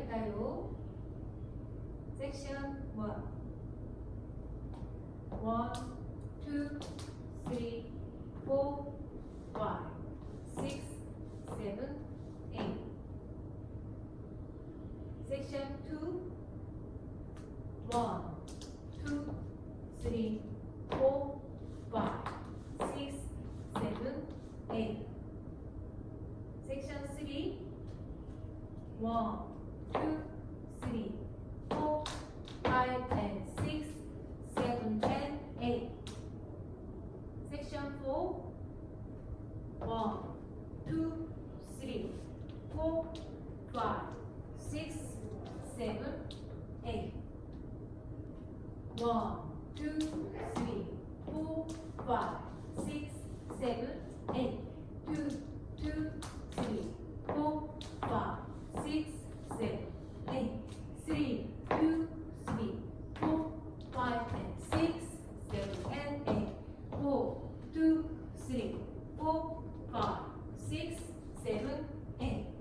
이따요 섹션 1 1, 2, 3, 4, 5, 6, 7, 8 섹션 2 1, 2, 3, 4, 5, 6, 7, 8 섹션 3 1, 2, 3, 4, 5, and 6, 7, and 8 섹션 4 1, 2, 3, 4, 5, 6, 7, 8 1, 2, 3, 4, 5, 6, 7, 8 2, 2, 3, 4, 5, 6, 7, 8 3, 2, 3, 4, 5, and 6, 7, and 8 4, 2, 3, 4, 5, 6, 7, 8